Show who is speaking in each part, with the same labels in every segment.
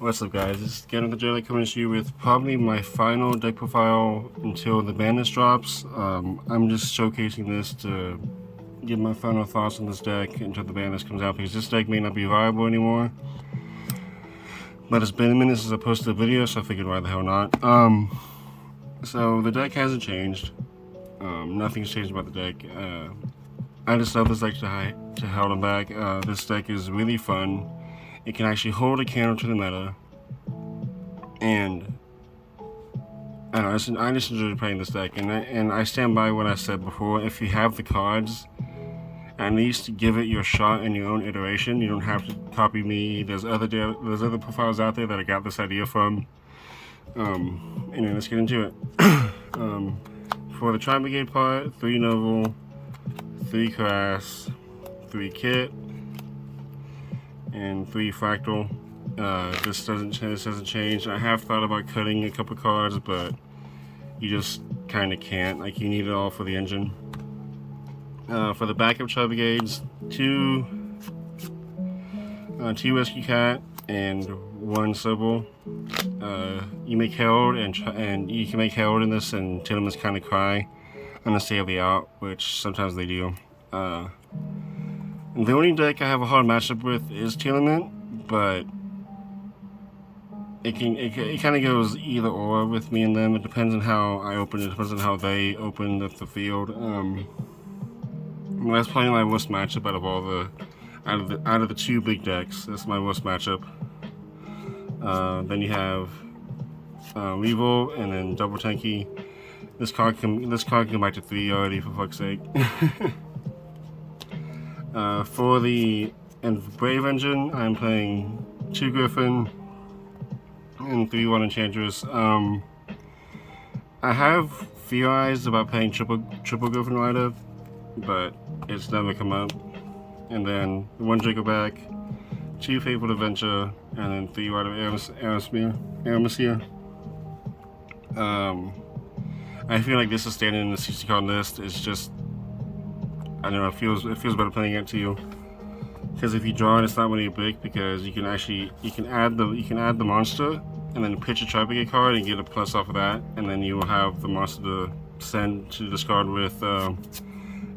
Speaker 1: What's up, guys? This is Get on the Jelly coming to you with probably my final deck profile until the banlist drops. I'm just showcasing this to give my final thoughts on this deck until the banlist comes out, because this deck may not be viable anymore. But it's been a minute since I posted a video, so I figured why the hell not. So the deck hasn't changed. Nothing's changed about the deck. I just love this deck to hold them back. This deck is really fun. It can actually hold a candle to the meta, and I just enjoy playing this deck. And I stand by what I said before. If you have the cards, at least give it your shot in your own iteration. You don't have to copy me. There's other profiles out there that I got this idea from. Anyway, let's get into it. For the tri-brigade part, 3 novel, 3 crass, 3 kit, and 3 fractal. This doesn't change. I have thought about cutting a couple cards, but you just kind of can't. Like, you need it all for the engine. For the backup tri-brigades, 2 rescue cat and 1 Sybil. You make Herald, and you can make Herald in this, and Telements kind of cry on the save the out, which sometimes they do. The only deck I have a hard matchup with is Telement, but it kind of goes either or with me and them. It depends on how I open. It depends on how they open the field. That's probably my worst matchup out of all out of the 2 big decks. That's my worst matchup. Then you have Revolt and then Double Tanky. This card can come back to 3 already, for fuck's sake. For the Brave engine, I'm playing 2 Griffin and 3 Water Enchantress. I have theorized about playing triple Griffin Rider, but it's never come up. And then 1 Dracoback, 2 Faithful Adventure, and then 3 Rider Aramesir. I feel like this is standing in the 60 card list. It's just, I don't know, it feels better playing it to you, because if you draw it, it's not really a break, because you can add the monster and then pitch a tri-brigade card and get a plus off of that, and then you will have the monster to send to discard with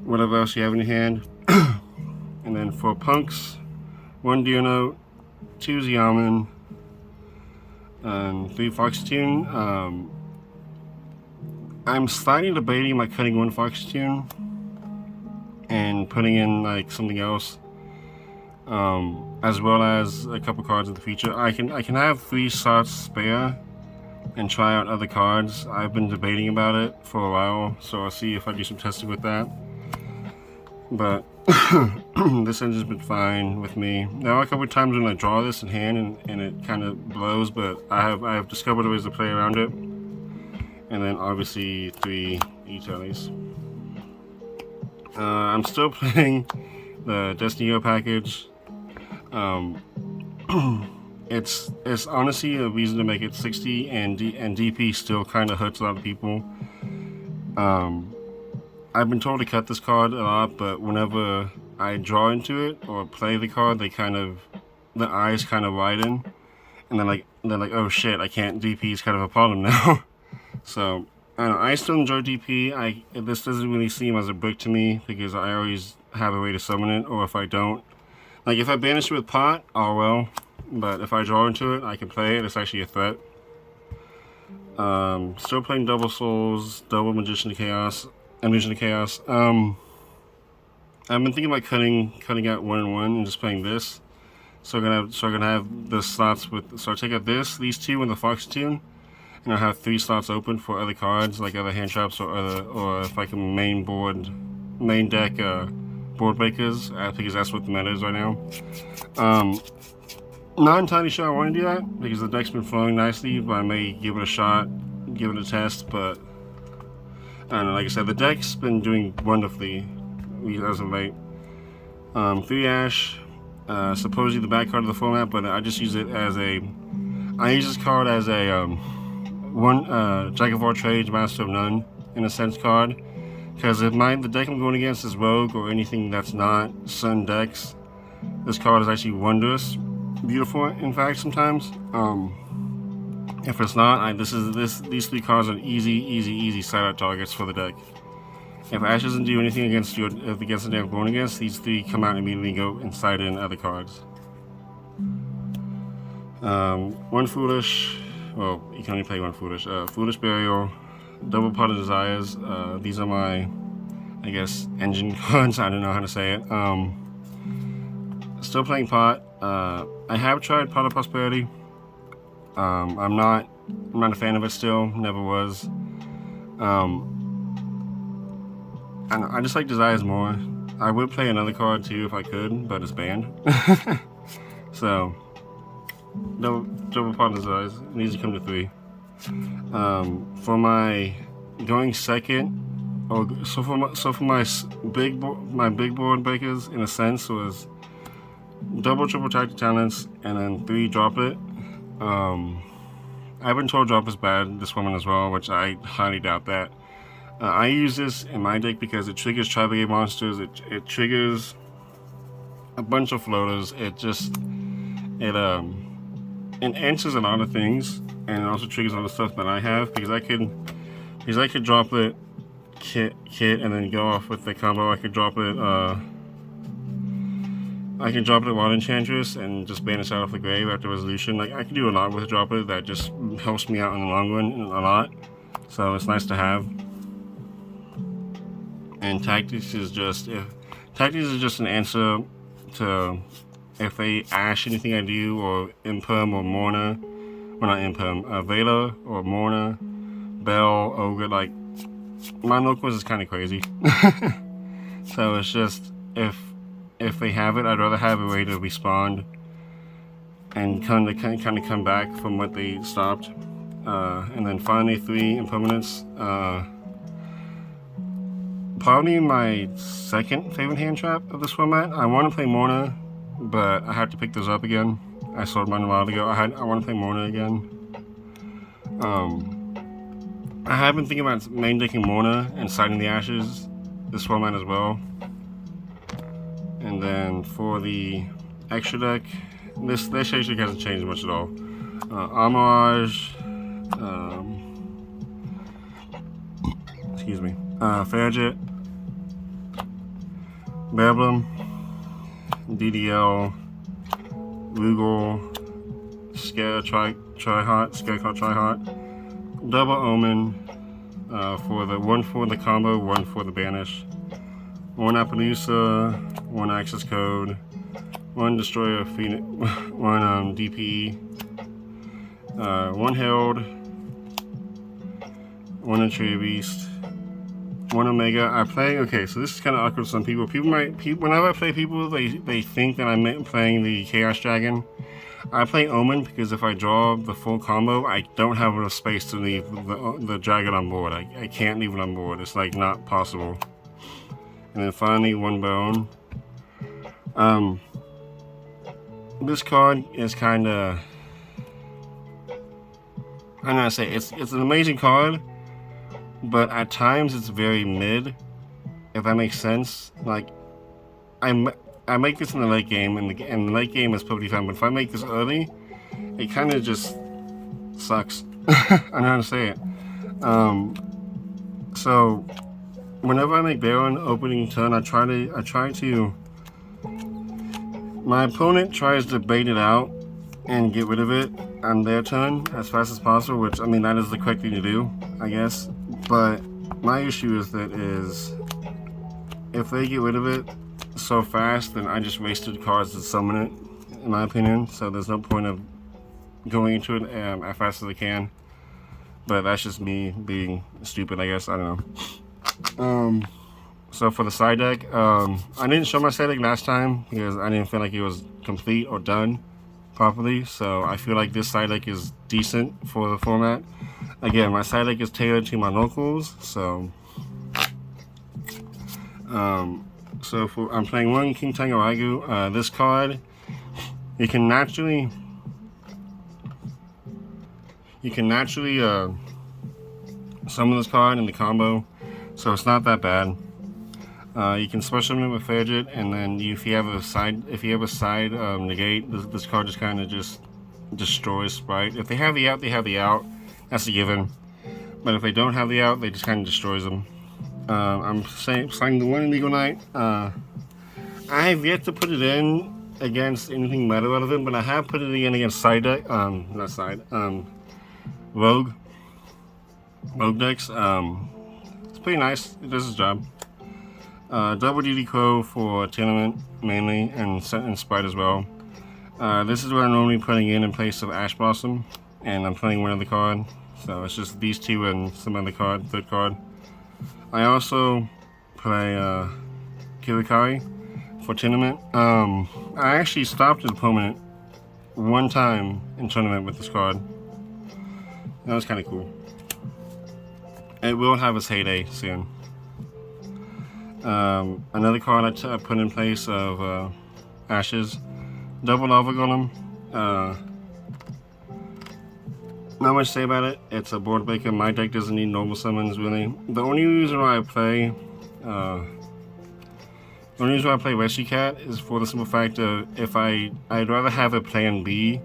Speaker 1: whatever else you have in your hand. And then for punks, 1 Deernote, 2 Xiamen, and 3 Foxtune. I'm slightly debating about cutting 1 Foxtune and putting in like something else, as well as a couple cards in the future. I can have 3 slots spare and try out other cards. I've been debating about it for a while, so I'll see if I do some testing with that. But this engine's been fine with me. There are a couple of times when I draw this in hand and it kind of blows, but I have discovered ways to play around it. And then obviously 3 Eternities. I'm still playing the Destiny package. It's honestly a reason to make it 60, and DP still kind of hurts a lot of people. I've been told to cut this card a lot, but whenever I draw into it or play the card, the eyes kind of widen, and they're like, oh shit, I can't. DP is kind of a problem now. So I still enjoy DP. This doesn't really seem as a brick to me, because I always have a way to summon it, or if I don't, like if I banish it with pot, oh well. But if I draw into it, I can play it. It's actually a threat. Still playing Double Souls, Double Illusion of Chaos. I've been thinking about cutting out 1 and 1 and just playing this. So I'm gonna have the slots with. So I'll take out these 2 with the Foxtune, and I'll have 3 slots open for other cards, like other hand traps or if I can main deck board breakers, because that's what the meta is right now. Not entirely sure I want to do that, because the deck's been flowing nicely, but I may give it a shot, give it a test. But I don't know, like I said, the deck's been doing wonderfully as of late. 3 Ash, supposedly the back card of the format, but I just use it as I use this card as a 1 Jack of all trades, Master of none, in a sense card. Because if the deck I'm going against is Rogue or anything that's not Sun decks, this card is actually wondrous. beautiful. In fact, sometimes. If it's not, these 3 cards are easy side out targets for the deck. If Ash doesn't do anything against you, against the deck I'm going against, these 3 come out and immediately go inside in other cards. 1 Foolish. Well, you can only play 1 Foolish. Foolish Burial, Double Pot of Desires. These are my, I guess, engine cards. I don't know how to say it. Still playing Pot. I have tried Pot of Prosperity. I'm not a fan of it still. Never was. And I just like Desires more. I would play another card too if I could, but it's banned. So, double Pot of Desires. It needs to come to 3. For my going second, so for my big board breakers in a sense was double triple tactic talents and then 3 drop it. I've been told drop is bad this woman as well, which I highly doubt that. I use this in my deck because it triggers tri-brigade monsters. It triggers a bunch of floaters. It answers a lot of things, and it also triggers all the stuff that I have because I could drop it kit and then go off with the combo. I could drop it Wild Enchantress and just banish out of the grave after resolution. Like I can do a lot with drop it that just helps me out in the long run a lot. So it's nice to have. And Tactics is just an answer to if they Ash anything I do, or Imperm or Morna. Well, not Imperm, Vela or Morna, Bell, Ogre. Like my locals is kind of crazy. So it's just if they have it, I'd rather have a way to respawn and kind of come back from what they stopped. And then finally 3 impermanents. Probably my second favorite hand trap of this format. I want to play Morna, but I have to pick those up again. I sold mine a while ago. I want to play Morna again. I have been thinking about main decking Morna and siding the Ashes this format as well. And then for the extra deck, this actually hasn't changed much at all. Armorage, excuse me, Fairjet, Beblem, DDL, Rugal, Scarecrow, Double Omen, for the 1 for the combo, 1 for the banish, 1 Appaloosa, 1 Access Code, 1 Destroyer Phoenix, 1 DPE, 1 Herald, 1 Interior Beast, 1 Omega. Okay, so this is kind of awkward for some people. Whenever I play people, they think that I'm playing the Chaos Dragon. I play Omen because if I draw the full combo, I don't have enough space to leave the dragon on board. I can't leave it on board. It's like not possible. And then finally 1 Bone. This card is kind of, I'm gonna say it's an amazing card, but at times it's very mid, if that makes sense. Like I make this in the late game, and the late game is perfectly fine. But if I make this early, it kind of just sucks. I don't know how to say it. So whenever I make Baron opening turn, I try to. My opponent tries to bait it out and get rid of it on their turn as fast as possible, which, I mean, that is the correct thing to do, I guess. But my issue is if they get rid of it so fast, then I just wasted cards to summon it, in my opinion. So there's no point of going into it as fast as I can. But that's just me being stupid, I guess. I don't know. So for the side deck, I didn't show my side deck last time because I didn't feel like it was complete or done properly. So I feel like this side deck is decent for the format. Again, my side deck is tailored to my locals. So, I'm playing 1 King Tangaraigu. This card, you can naturally summon this card in the combo, so it's not that bad. You can special summon it with Fidget, and then if you have a side negate, this card just kind of just destroys Sprite. If they have the out, they have the out. That's a given. But if they don't have the out, they just kind of destroys them. I'm signing the one Illegal Knight. I have yet to put it in against anything meta relevant, but I have put it in against side deck. Not side. Rogue decks. It's pretty nice. It does its job. Double DD Crow for tournament mainly, and Sprite as well. This is what I'm normally putting in place of Ash Blossom, and I'm playing one other card. So it's just these two and some other card, third card. I also play Kirikari for tournament. I actually stopped an opponent one time in tournament with this card. That was kind of cool. It will have its heyday soon. Another card I put in place of Ashes, Double Lava Golem. Not much to say about it. It's a board breaker. My deck doesn't need normal summons really. The only reason why I play Rescue Cat is for the simple fact of I'd rather have a plan B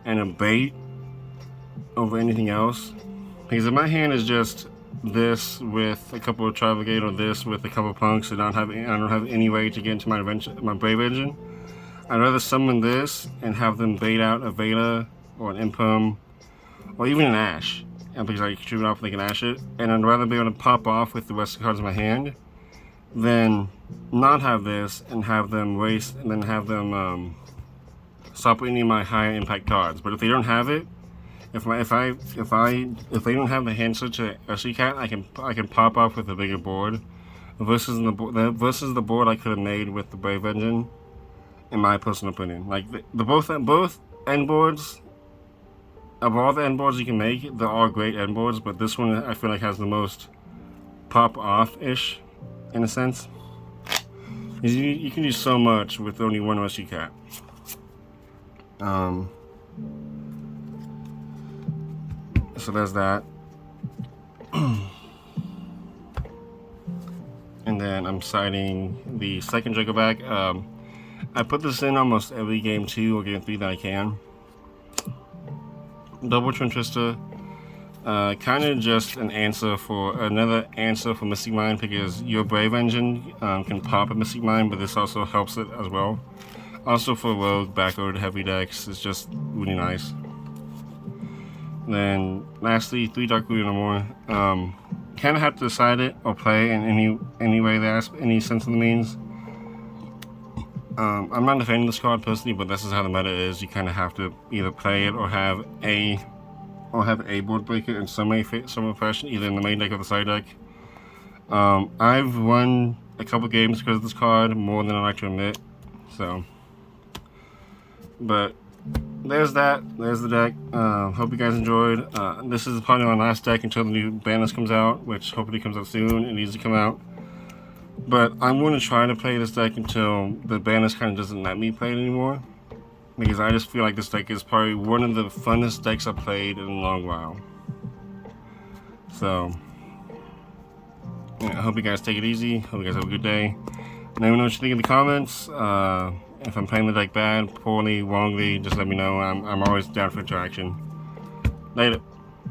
Speaker 1: and a bait over anything else. Because if my hand is just this with a couple of tri-brigade or this with a couple of punks, and I don't have any way to get into my Brave Engine, I'd rather summon this and have them bait out a Vela or an Impum or even an Ash, and because I can shoot it off, they can Ash it, and I'd rather be able to pop off with the rest of the cards in my hand than not have this and have them waste and then have them stop any of my high impact cards. But if they don't have it, if they don't have the hand switch to Rescue Cat, I can pop off with a bigger board versus the board I could have made with the Brave Engine, in my personal opinion. Like both end boards. Of all the end boards you can make, they're all great end boards, but this one I feel like has the most pop off-ish, in a sense. You can do so much with only one Rescue Cat. So there's that. And then I'm siding the second Joker back. I put this in almost every game 2 or game 3 that I can. Double Twin Twister, kind of just another answer for Mystic Mine, because your Brave Engine can pop a Mystic Mine, but this also helps it as well. Also for Rogue, backward, heavy decks, it's just really nice. Then lastly, 3 Dark Blue no more. Kind of have to decide it or play in any way that's any sense of the means. I'm not a fan of this card personally, but this is how the meta is. You kind of have to either play it or have a board breaker in some fashion, either in the main deck or the side deck. I've won a couple games because of this card, more than I like to admit. So, but there's that. There's the deck. Hope you guys enjoyed. This is probably my last deck until the new banlist comes out, which hopefully comes out soon. It needs to come out. But I'm going to try to play this deck until the banlist kind of doesn't let me play it anymore. Because I just feel like this deck is probably one of the funnest decks I've played in a long while. So, yeah, I hope you guys take it easy. Hope you guys have a good day. Let me know what you think in the comments. If I'm playing the deck bad, poorly, wrongly, just let me know. I'm always down for interaction. Later.